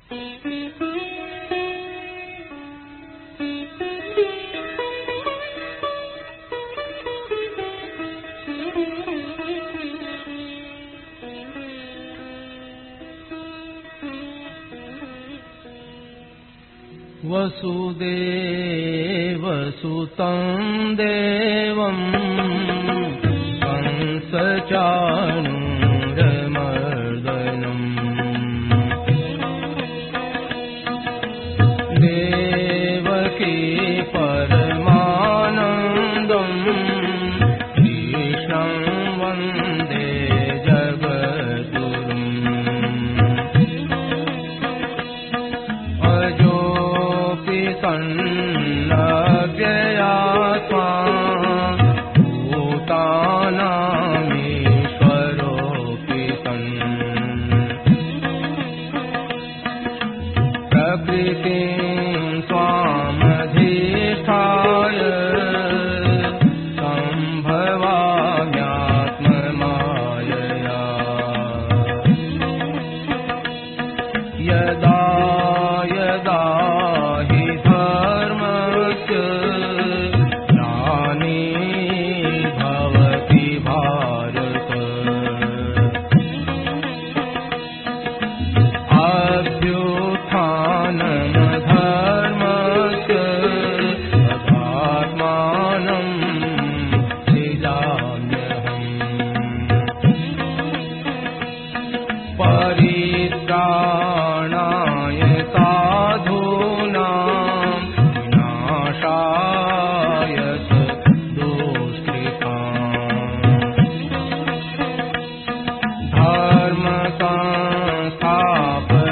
वसुदेवसुतं देवं कंसचाणूरमर्दनम् देवकी परमानन्दं कृष्णं वन्दे जगद्गुरुम् सन्नव्ययात्मा भूतानामीश्वरोऽपि सन् प्रकृतिं स्वामधिष्ठाय सम्भवाम्यात्ममायया यदा यदा हि धर्मस्य ग्लानिर्भवति भारत अभ्युत्थानमधर्मस्य तदात्मानं सृजाम्यहम् परित्राणाय साधूनां विनाशाय दुष्कृताम्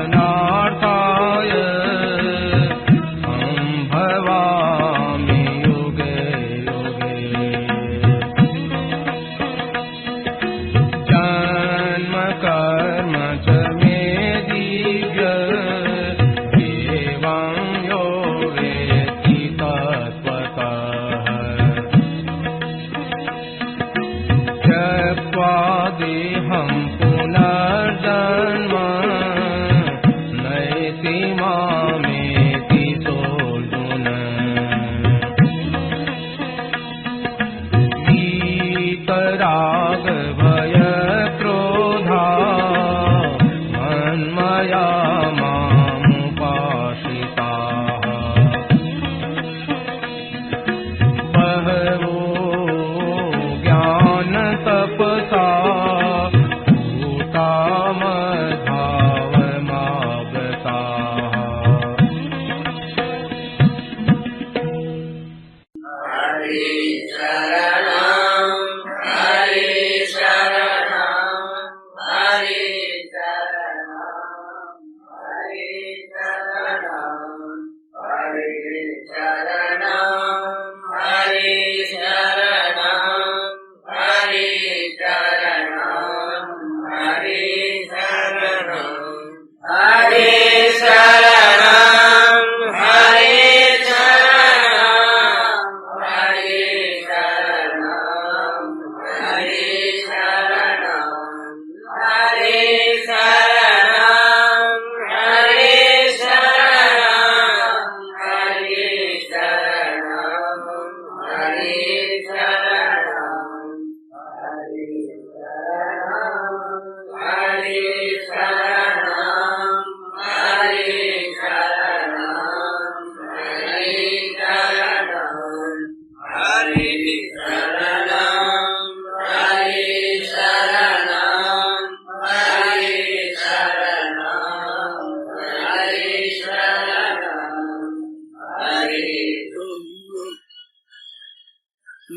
धर्मसंस्थापनार्थाय सम्भवामि युगे युगे जन्म कर्म च मे दिव्य एवं यो वेत्ति तत्त्वतः त्यक्त्वा देहं पुनर्जन्म नयति मामेति सोऽर्जुन वीतरागभयक्रोधा मन्मया मामुपाश्रिताः बहवो ज्ञानतपसा भूता मद्भावमागताः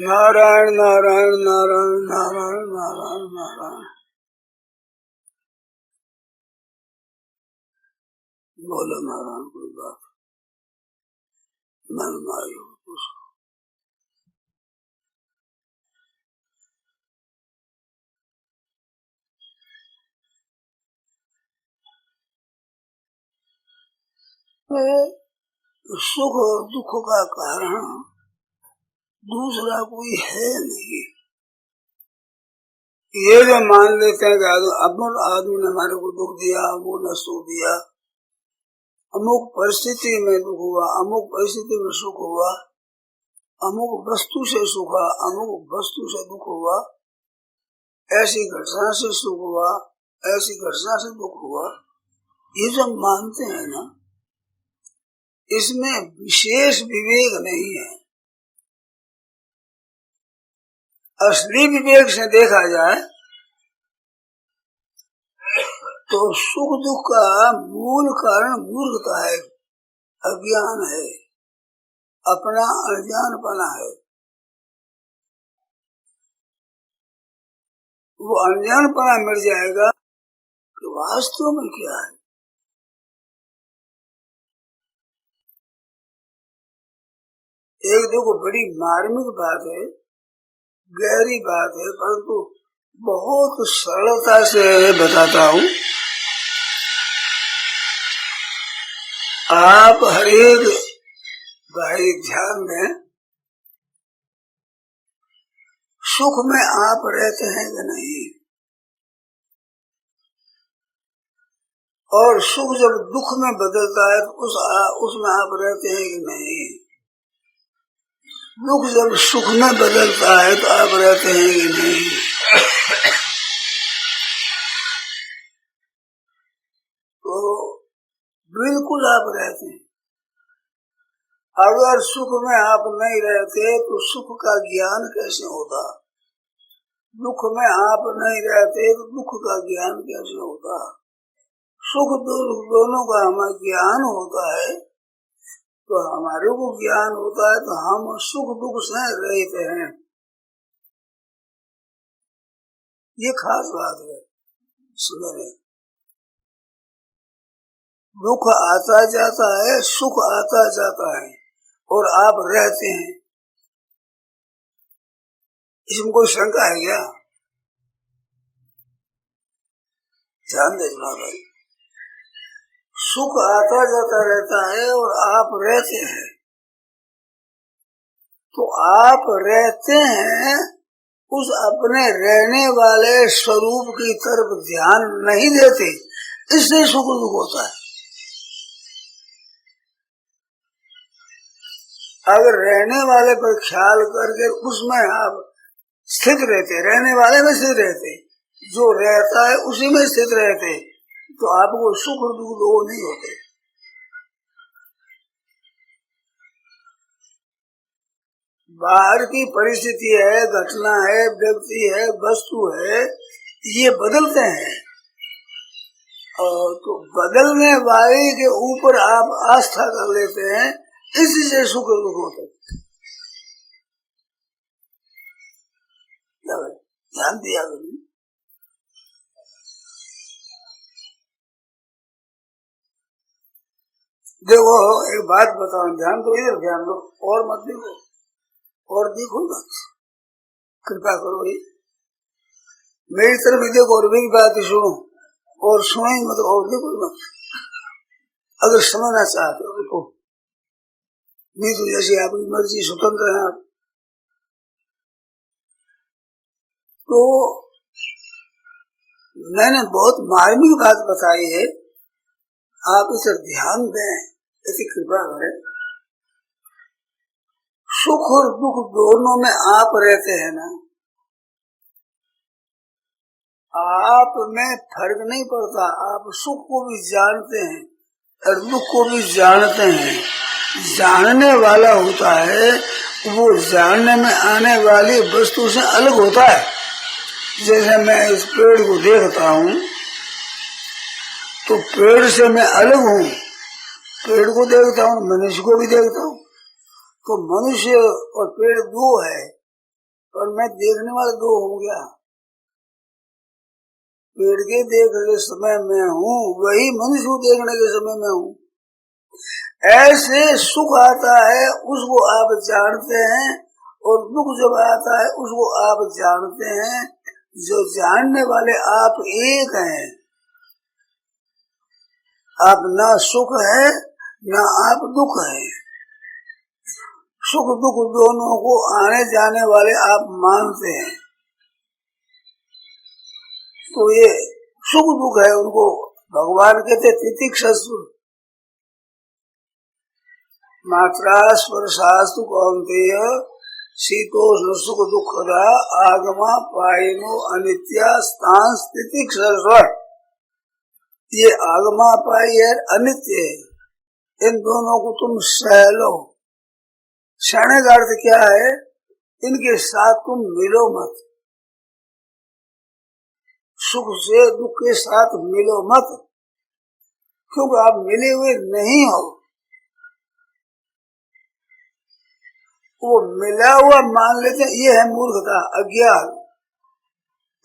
नारायण नारायण नारायण नारायण नारायण नारायण। बोलो नारायण कोई बात मन में आई हो कुछ सुख और दुख का कारण दूसरा कोई है नहीं। ये जो मान लेते हैं कि अपन आदमी ने हमारे को दुख दिया, वो न सुख दिया, अमुक परिस्थिति में दुख हुआ, अमुक परिस्थिति में सुख हुआ, अमुक वस्तु से सुख हुआ, अमुक वस्तु से दुख हुआ, ऐसी घटना से सुख हुआ, ऐसी घटना से दुख हुआ, ये जो मानते हैं ना, इसमें विशेष विवेक नहीं है। असली विवेक से देखा जाए तो सुख दुख का मूल कारण मूर्खता है, अज्ञान है, अपना अनजानपना है। वो अनजानपना मिट जाएगा कि वास्तव में क्या है। एक देखो बड़ी मार्मिक बात है, गहरी बात है, परंतु बहुत सरलता से बताता हूँ। आप हर एक भाई ध्यान दें, सुख में आप रहते हैं कि नहीं, और सुख जब दुख में बदलता है तो उसमें आप रहते हैं कि नहीं, दुख जब सुख में बदलता है तो आप रहते हैं कि नहीं। तो बिल्कुल आप रहते हैं। अगर सुख में आप नहीं रहते तो सुख का ज्ञान कैसे होता, दुख में आप नहीं रहते तो दुख का ज्ञान कैसे होता। सुख दुख दोनों का हमें ज्ञान होता है, तो हमारे को ज्ञान होता है तो हम सुख दुख से रहते हैं। ये खास बात है। सुनिए, दुख आता जाता है, सुख आता जाता है, और आप रहते हैं। इसमें कोई शंका है क्या? ध्यान देना भाई, सुख आता जाता रहता है और आप रहते हैं। तो आप रहते हैं, उस अपने रहने वाले स्वरूप की तरफ ध्यान नहीं देते, इससे सुख दुख होता है। अगर रहने वाले पर ख्याल करके उसमें आप स्थित रहते, रहने वाले में स्थित रहते, जो रहता है उसी में स्थित रहते, तो आपको सुख और दुख दो नहीं होते। बाहर की परिस्थिति है, घटना है, व्यक्ति है, वस्तु है, ये बदलते हैं, और तो बदलने वाले के ऊपर आप आस्था कर लेते हैं, इससे सुख दुख होते। ध्यान दिया कभी? देखो एक बात बताओ, ध्यान दो, इधर ध्यान दो, और मत देखो, और देखो मत, कृपा करो, मेरी तरफ भी देखो और मेरी बात सुनो, और सुनो ही मत और देखो मत। अगर समझना चाहते हो तो नहीं तो जैसे आपकी मर्जी, स्वतंत्र है आप। तो मैंने बहुत मार्मिक बात बताई है, आप इसे ध्यान दें, ऐसी कृपा करें। सुख और दुख दोनों में आप रहते हैं ना, आप में फर्क नहीं पड़ता। आप सुख को भी जानते हैं और दुख को भी जानते हैं। जानने वाला होता है, वो जानने में आने वाली वस्तु से अलग होता है। जैसे मैं इस पेड़ को देखता हूँ तो पेड़ से मैं अलग हूँ, पेड़ को देखता हूँ, मनुष्य को भी देखता हूँ, तो मनुष्य और पेड़ दो है, और मैं देखने वाला दो हूँ क्या? पेड़ के देखने के समय में हूँ, वही मनुष्य को देखने के समय में हूँ। ऐसे सुख आता है उसको आप जानते हैं, और दुख जब आता है उसको आप जानते हैं। जो जानने वाले आप एक हैं, आप ना सुख है ना आप दुख है। सुख दुख दोनों को आने जाने वाले आप मानते हैं। तो ये सुख दुख है, उनको भगवान कहते तितिक्षसु, मात्रा स्पर्शास्तु कौन्तेय शीतोष्ण सुख दुखदा आगमा पायनो अनित्या स्थान स्थिति क्षरस्वर। ये आगमा पाई है अनित्य है, इन दोनों को तुम सह लो। सहने का अर्थ क्या है? इनके साथ तुम मिलो मत, सुख से दुख के साथ मिलो मत, क्योंकि आप मिले हुए नहीं हो। वो मिला हुआ मान लेते हैं, ये है मूर्खता, अज्ञान।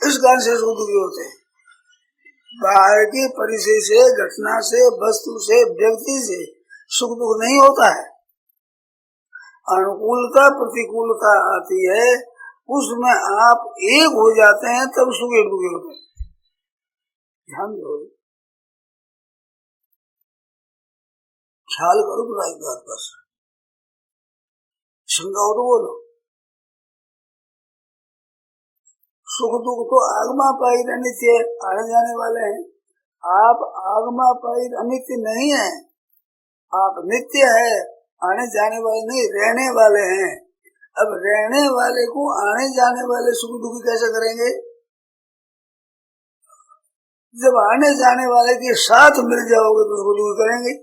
इस कारण से सुख दुखी होते हैं। बाहर की परिस्थिति से, घटना से, वस्तु से, व्यक्ति से सुख दुख नहीं होता है। अनुकूलता प्रतिकूलता आती है, उसमें आप एक हो जाते हैं, तब सुख दुखी होते हैं। ध्यान दो, ख्याल करो तो एक बात, बस शंका हो तो बोलो। सुख दुख तो आगमा पाई अनित्य आने जाने वाले हैं। आप आगमा पाई अनित्य नहीं है, आप नित्य है, आने जाने वाले नहीं, रहने वाले हैं। अब रहने वाले को आने जाने वाले सुख दुखी कैसे करेंगे? जब आने जाने वाले के साथ मिल जाओगे तो सुख दुखी करेंगे।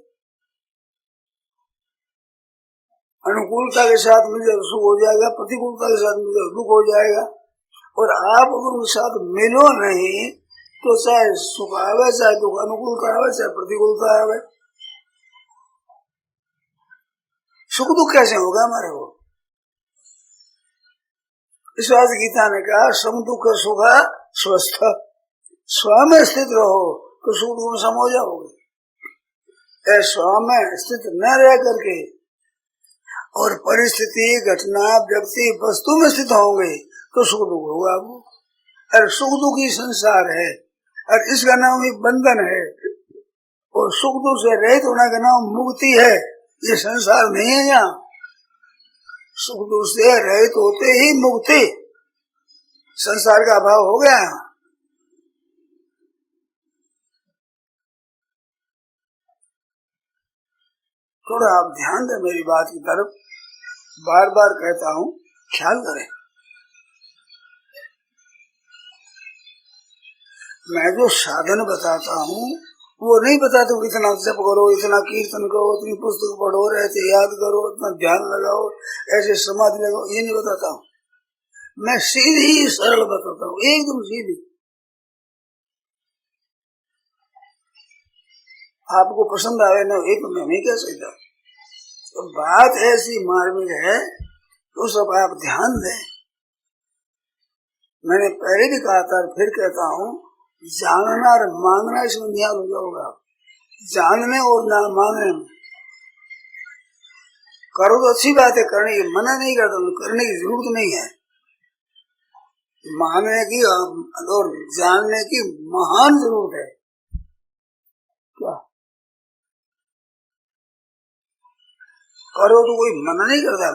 अनुकूलता के साथ मिल जाए सुख हो जाएगा, प्रतिकूलता के साथ मिल जाए दुख हो जाएगा। और आप अगर उनके साथ मिलो नहीं तो चाहे सुख आवे, चाहे दुख, अनुकूलता आवे, चाहे प्रतिकूलता आवे, सुख दुख कैसे होगा हमारे को? इस बात गीता ने कहा, सम दुख सुख स्वस्थ, स्वयं स्थित रहो तो सुख दुख में सम हो जाओगे। स्वयं स्थित न रह करके और परिस्थिति, घटना, व्यक्ति, वस्तु में स्थित होंगे तो सुख दुख होगा आपको। और सुख दुख ही संसार है, और इसका नाम ही बंधन है। और सुख दुख से रहित होने का नाम मुक्ति है। ये संसार नहीं है। यहाँ सुख दुख से रहित होते ही मुक्ति, संसार का अभाव हो गया। थोड़ा आप ध्यान दें मेरी बात की तरफ, बार बार कहता हूँ, ख्याल करें। मैं जो साधन बताता हूँ वो नहीं बताता हूँ इतना जप करो, इतना कीर्तन करो, इतनी पुस्तक पढ़ो, ऐसे याद करो, इतना ध्यान लगाओ, ऐसे समाधि लगाओ, ये नहीं बताता हूँ। मैं सीधी सरल बताता हूँ, एकदम सीधी। आपको पसंद आवे ना, एक मैं नहीं कह सकता। तो बात ऐसी मार्मिक है तो सब आप ध्यान दें। मैंने पहले भी कहा था, फिर कहता हूँ, जानना और मानना इसमें ध्यान हो जाओगा। जानने और ना मानने में करो तो अच्छी बात है, करने की मना नहीं करता, करने की जरूरत नहीं है। मानने की और जानने की महान जरूरत है। क्या करो तो कोई मना नहीं करता,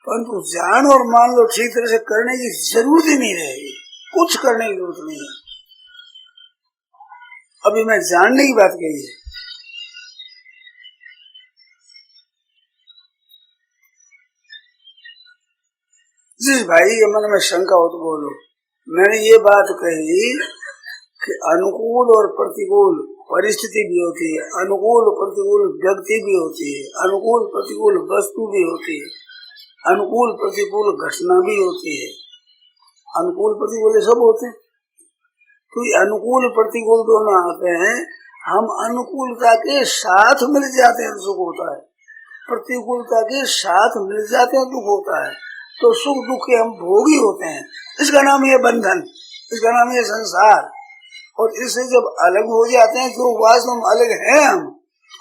परंतु जान और मान लो ठीक तरह से, करने की जरूरत ही नहीं रहेगी, कुछ करने की जरूरत नहीं है। अभी मैं जानने की बात कही है। जिस भाई के मन में शंका हो तो बोलो। मैंने ये बात कही कि अनुकूल और प्रतिकूल परिस्थिति भी होती है, अनुकूल प्रतिकूल व्यक्ति भी होती है, अनुकूल प्रतिकूल वस्तु भी होती है, अनुकूल प्रतिकूल घटना भी होती है। अनुकूल प्रतिकूल सब होते हैं। तो ये अनुकूल प्रतिकूल दोनों आते हैं। हम अनुकूलता के साथ मिल जाते हैं सुख होता है, प्रतिकूलता के साथ मिल जाते हैं दुख होता है। तो सुख दुख के हम भोगी होते हैं। इसका नाम है बंधन, इसका नाम है संसार। और इससे जब अलग हो जाते हैं, जो वास्तव में अलग है, हम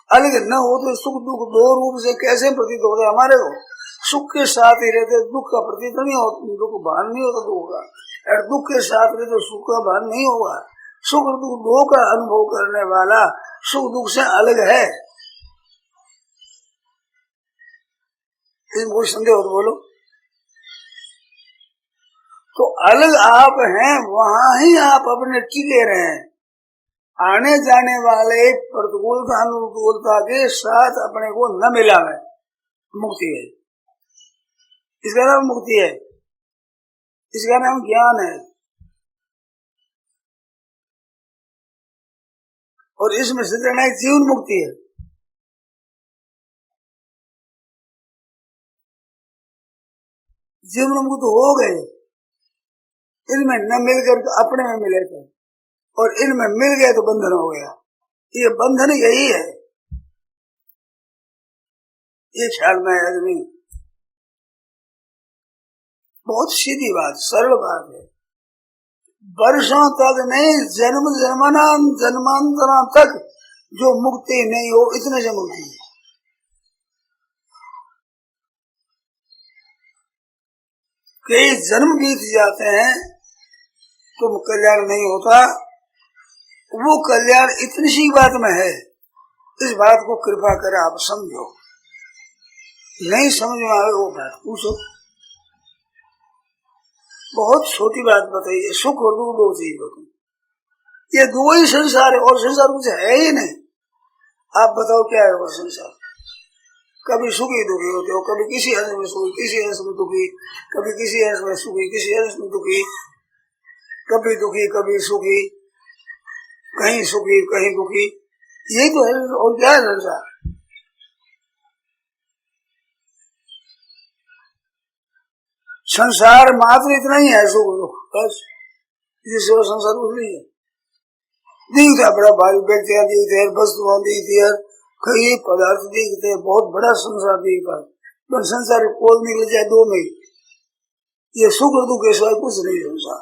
अलग न हो तो सुख दुख दो रूप से कैसे प्रतीत होता है हमारे को? सुख के साथ ही रहते दुख का प्रतीत नहीं होता, दुख भान नहीं होता दुख का, और दुख के साथ रहते सुख का भान नहीं होगा। सुख दुख दो का अनुभव करने वाला सुख दुख से अलग है। कोई संदेह हो तो बोलो। तो अलग आप हैं, वहां ही आप अपने टिके रहे। आने जाने वाले प्रतिकूलता अनुकूलता के साथ अपने को न मिलावे, मुक्ति है। इसका नाम मुक्ति है, इसका नाम ज्ञान है। और इसमें सिद्ध रहना जीवन मुक्ति है। जीवन मुक्त हो गए, इनमें न मिलकर अपने में मिले थे, और इनमें मिल गए तो बंधन हो गया। ये बंधन यही है, ये ख्याल में आदमी बहुत सीधी बात, सरल बात है। वर्षों तक नहीं, जन्म जन्मांतरा तक जो मुक्ति नहीं हो, इतने से मुक्ति है। कई जन्म बीत जाते हैं तो कल्याण नहीं होता। वो कल्याण इतनी सी बात में है, इस बात को कृपा कर आप समझो। नहीं समझ में आए वो बात पूछो। बहुत छोटी बात बताइए, सुख और दुख दो चीज होती, ये दो ही संसार है, और संसार कुछ है ही नहीं। आप बताओ क्या है वो संसार? कभी सुखी दुखी होते हो, कभी किसी अंश में सुखी, किसी अंश में दुखी, कभी किसी अंश में सुखी, किसी अंश में दुखी, कभी दुखी कभी सुखी, कहीं सुखी कहीं दुखी, यही तो है। और क्या है संसार? संसार मात्र इतना ही है, सुख दुख बस, जिससे वो संसार कुछ नहीं है। दिखता बड़ा भारी, व्यक्तियां दिखते हैं, वस्तुएं दिखती है, कई पदार्थ दिखते हैं, बहुत बड़ा संसार दिखता है। तो संसार कोल निकल जाए दो में, ये सुख और दुख के सिवाय कुछ नहीं संसार।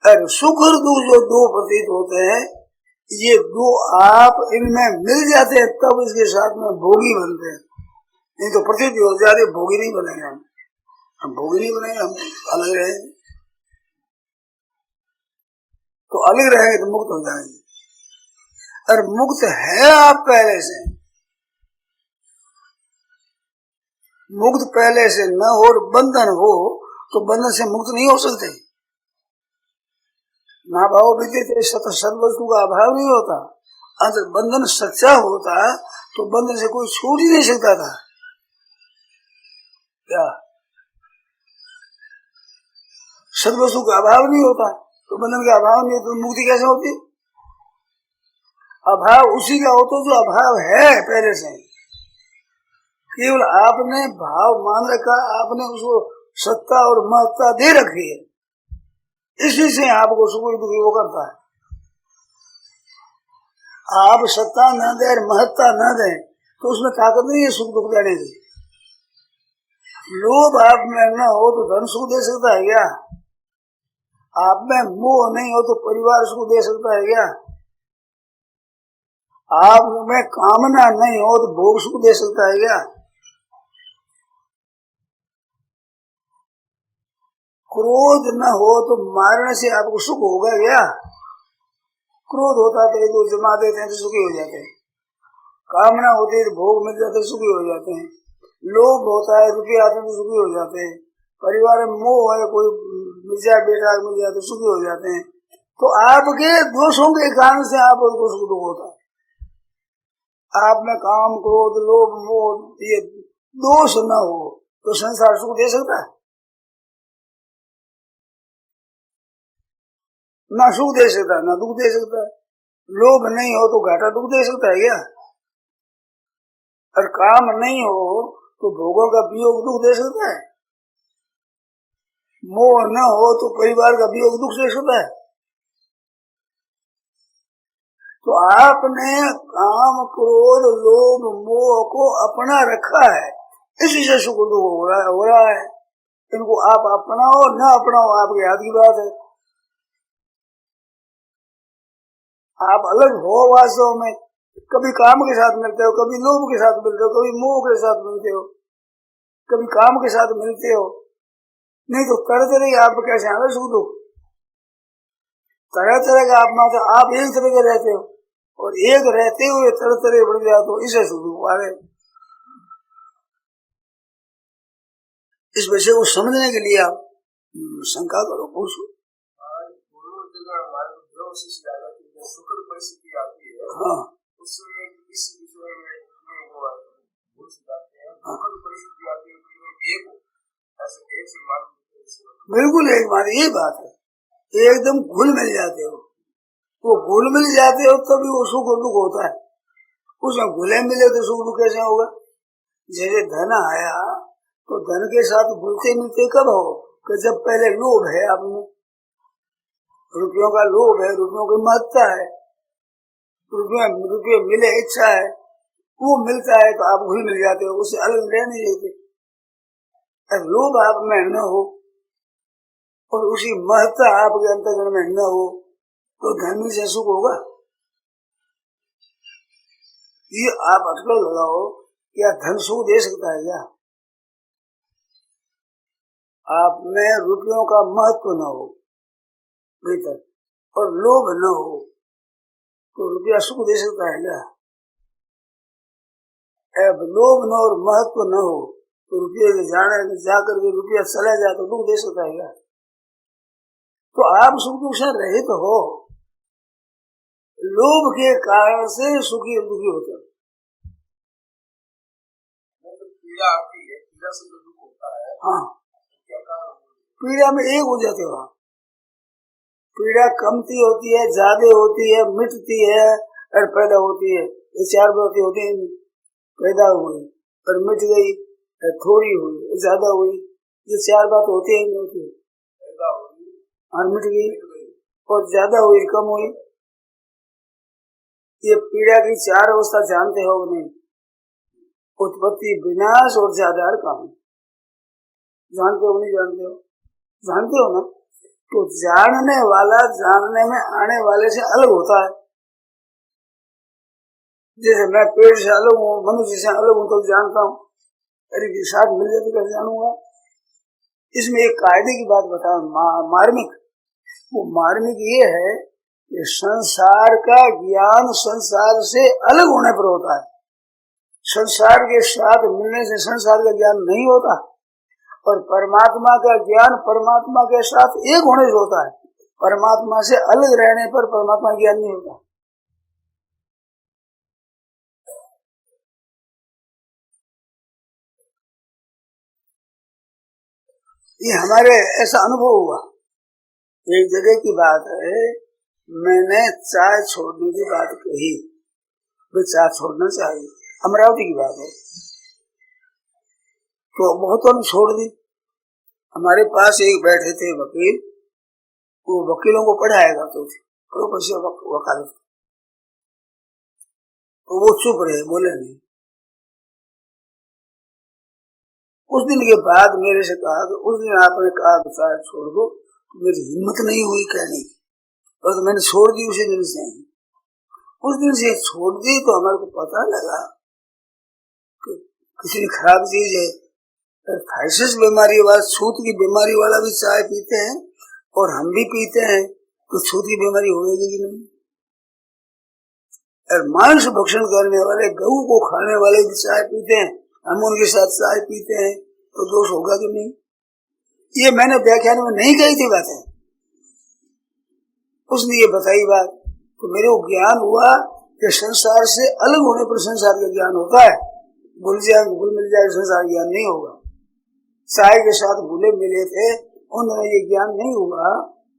और सुख और दुख जो दो प्रतीत होते हैं, ये दो आप इनमें मिल जाते हैं तब इसके साथ में भोगी बनते हैं। नहीं तो प्रतीत हो जाते, भोगी नहीं बनेंगे हम भोगी नहीं बनेंगे, हम अलग रहेंगे। तो अलग रहेंगे तो मुक्त हो जाएंगे। और मुक्त है आप पहले से, मुक्त पहले से न हो और बंधन हो तो बंधन से मुक्त नहीं हो सकते। ना भाव विद्यते सत वस्तु का अभाव नहीं होता। अगर बंधन सच्चा होता तो बंधन से कोई छूट ही नहीं सकता था। क्या सदवस्तु का अभाव नहीं होता तो बंधन का अभाव नहीं, तो मुक्ति कैसे होती? अभाव उसी का होता जो अभाव है पहले से, केवल आपने भाव मान रखा, आपने उसको सत्ता और महत्ता दे रखी है, इसी से आपको सुख दुखी वो करता है। आप सत्ता न दे, महत्ता न दे तो उसमें ताकत नहीं है सुख दुख देने की। लोभ आप में न हो तो धन सुख दे सकता है क्या? आप में मोह नहीं हो तो परिवार सुख दे सकता है क्या? आप में कामना नहीं हो तो भोग सुख दे सकता है क्या? क्रोध न हो तो मारने से आपको सुख होगा क्या? क्रोध होता तो एक जमा देते हैं तो सुखी हो जाते हैं, कामना होती है तो भोग मिल जाते सुखी हो जाते हैं, लोभ होता है रुपये आते तो सुखी हो जाते हैं, परिवार में मोह है कोई मिल जाए बेटा मिल जाए तो सुखी हो जाते हैं। तो आपके दोषों के कारण से आप उनको सुख दुख होता है। आप में काम क्रोध लोभ मोह ये दोष न हो तो संसार सुख दे सकता है? ना सुख दे सकता है ना दुख दे सकता है। लोभ नहीं हो तो घाटा दुख दे सकता है क्या? और काम नहीं हो तो भोगों का वियोग दुख दे सकता है? मोह न हो तो परिवार का वियोग दुख दे सकता है? तो आपने काम क्रोध लोभ मोह को अपना रखा है, इसी से सुख दुख हो रहा है। इनको आप अपनाओ न अपनाओ आपके हाथ की बात है। आप अलग हो वास्तव में, कभी काम के साथ मिलते हो, कभी लोभ के साथ मिलते हो, कभी मोह के साथ मिलते हो, कभी काम के साथ मिलते हो। नहीं तो तरह तरह के आप कैसे आवे सुख दुख, तरह तरह का आप माता आप एक तरह के रहते हो और एक रहते हुए तरह तरह बढ़ जाते हो, इसे सुख दुख आ रहे। इस विषय को समझने के लिए आप शंका करो, पूछो। हाँ उसमें इस विषय में वो भूल से जाते हैं। दुखद परिस्थिति आती है तो एक ऐसे एक से मान बिल्कुल एक बात ये बात है, एकदम घुल मिल जाते हो। वो घुल मिल जाते हो तभी वो सुख और दुख होता है। उसमें घुले मिले तो सुख दुख कैसे होगा? जैसे धन आया तो धन के साथ घुलते मिलते कब हो कि जब पहले लोभ है, आप में रुपयों का लोभ है, रुपयों की महत्ता है, रुपये मिले इच्छा है, वो मिलता है तो आप घुल मिल जाते हो, उससे अलग रह नहीं देते। लोभ आप में न हो और उसी महत्ता आपके अंतर्गण में न हो तो धन से सुख होगा? ये आप अटकल लगाओ, क्या धन सुख दे सकता है क्या? आप में रुपयों का महत्व न हो भीतर और लोभ न हो तो रुपया सुख दे सकता है क्या? अब लोभ न और महत्व न हो तो रुपये जाने जाकर के रुपया चला जाए तो दुख दे सकता है क्या? तो आप सुख दुख से रहित हो। लोभ के कारण से सुखी और दुखी होते हैं। पीड़ा आती है, पीड़ा से जो दुख होता है, हाँ, क्या कारण? पीड़ा में एक हो जाते हो। पीड़ा कमती होती है, ज्यादा होती है, मिटती है और पैदा होती है। ये चार बातें होती हैं, पैदा हुई और मिट गई, थोड़ी हुई, ज्यादा हुई, ये चार बात होती है। पैदा हुई और मिट गई और ज्यादा हुई, कम हुई। ये पीड़ा की चार अवस्था जानते हो नहीं? उत्पत्ति, विनाश और ज्यादा काम जानते हो नहीं? जानते हो? जानते हो ना? तो जानने वाला जानने में आने वाले से अलग होता है। जैसे मैं पेड़ से अलग हूँ, मनुष्य से अलग हूँ तो जानता हूँ, अरे के साथ मिल जाए तो कैसे जानूंगा? इसमें एक कायदे की बात बताओ, मार्मिक। वो मार्मिक ये है कि संसार का ज्ञान संसार से अलग होने पर होता है। संसार के साथ मिलने से संसार का ज्ञान नहीं होता और परमात्मा का ज्ञान परमात्मा के साथ एक होने से होता है। परमात्मा से अलग रहने पर परमात्मा ज्ञान नहीं होता। ये हमारे ऐसा अनुभव हुआ। एक जगह की बात है, मैंने चाय छोड़ने की बात कही, वे चाय छोड़ना चाहिए, अमरावती की बात है, तो बहुतों ने छोड़ दी। हमारे पास एक बैठे थे वकील, वो वकीलों को पढ़ाया करते थे, प्रोफेसर वकालत, तो वो चुप रहे, बोले नहीं। उस दिन के बाद मेरे से कहा कि उस दिन आपने कहा चाय छोड़ दो, मेरी हिम्मत नहीं हुई कहने की, और तो मैंने छोड़ दी उसी दिन से। उस दिन से छोड़ दी तो हमारे को पता लगा कि कितनी खराब चीज है। थाइसिस बीमारी वाला, छूत की बीमारी वाला भी चाय पीते हैं और हम भी पीते हैं, तो छूत की बीमारी होगी कि नहीं? और मांस भक्षण करने वाले, गऊ को खाने वाले भी चाय पीते हैं, हम उनके साथ चाय पीते हैं, तो दोष होगा कि नहीं? ये मैंने व्याख्यान में नहीं कही थी बातें, उसने ये बताई बात, तो मेरे को ज्ञान हुआ कि संसार से अलग होने पर संसार का ज्ञान होता है। घुल मिल जाए संसार ज्ञान नहीं होगा। चाय के साथ घुले मिले थे, उन्हें ये ज्ञान नहीं हुआ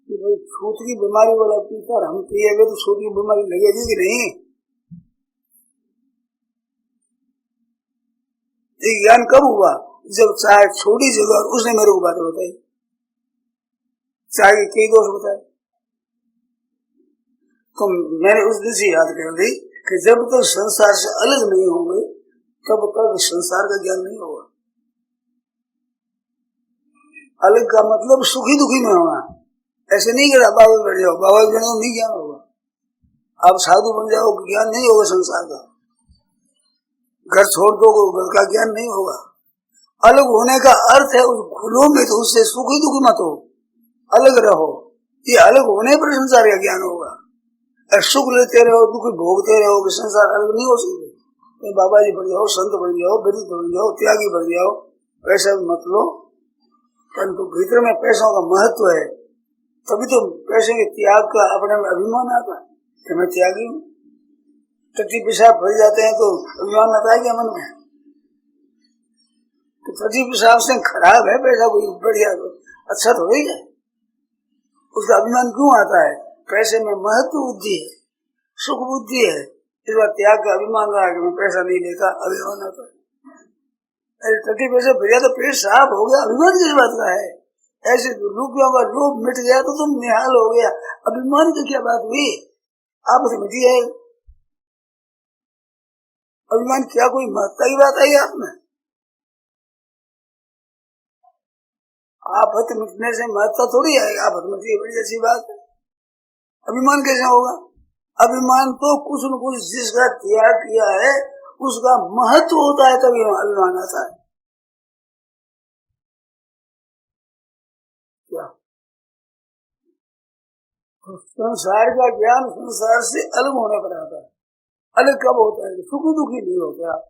कि भाई छूत की बीमारी वाला पीकर हम पिएंगे तो छूत की बीमारी लगेगी कि नहीं? ये ज्ञान कब हुआ? जब चाय छोड़ी जगह और उसने मेरे को बातें बताई, चाय के कई दोष बताए। तो मैंने उस दिन से याद कर दी कि जब तक संसार से अलग नहीं होंगे तब तक संसार का ज्ञान नहीं होगा। अलग का मतलब सुखी दुखी में होगा। ऐसे नहीं कि बाबा बैठ जाओ, बाबा बैठ जाओ नहीं ज्ञान होगा। आप साधु बन जाओ, ज्ञान नहीं होगा संसार का। घर छोड़ दो, घर का ज्ञान नहीं होगा। अलग होने का अर्थ है उस घुलो में तो उससे सुखी दुखी मत हो, अलग रहो। ये अलग होने पर संसार का ज्ञान होगा। और सुख लेते रहो, दुख भोगते रहो, संसार अलग नहीं हो सकते। तो बाबा जी बन जाओ, संत बन जाओ, विद्वान बन जाओ, त्यागी बन जाओ, पैसा मत लो, परंतु भीतर में पैसों का महत्व है। तभी तो पैसे के त्याग का अपने में अभिमान आता है कि मैं त्यागी हूँ। टट्टी पेशाब भर जाते हैं तो अभिमान आता है क्या मन में? तो टट्टी पेशाब से खराब है पैसा कोई बढ़िया तो अच्छा तो ही है, उसका अभिमान क्यों आता है? पैसे में महत्व बुद्धि है, सुख बुद्धि है, इस बार त्याग का अभिमान रहा कि मैं पैसा नहीं लेता, अभिमान आता है। अरे टट्टी पैसे भैया तो पेट साफ हो गया, अभिमान किस बात का है? ऐसे रुपयों का लोभ मिट गया तो तुम निहाल हो गया, अभिमान की क्या बात हुई? आपस में मिटी है अभिमान, क्या कोई महत्ता की बात आई आप में? आफत मिटने से महत्ता थोड़ी आएगी, आफत मिटी बड़ी अच्छी बात है, अभिमान कैसे होगा? अभिमान तो कुछ न कुछ जिसका त्याग किया है उसका महत्व होता है तभी अभिमान आता है। क्या संसार का ज्ञान संसार से अलग होने पर आता है। अलग कब होता है? सुखी दुखी नहीं होते आप,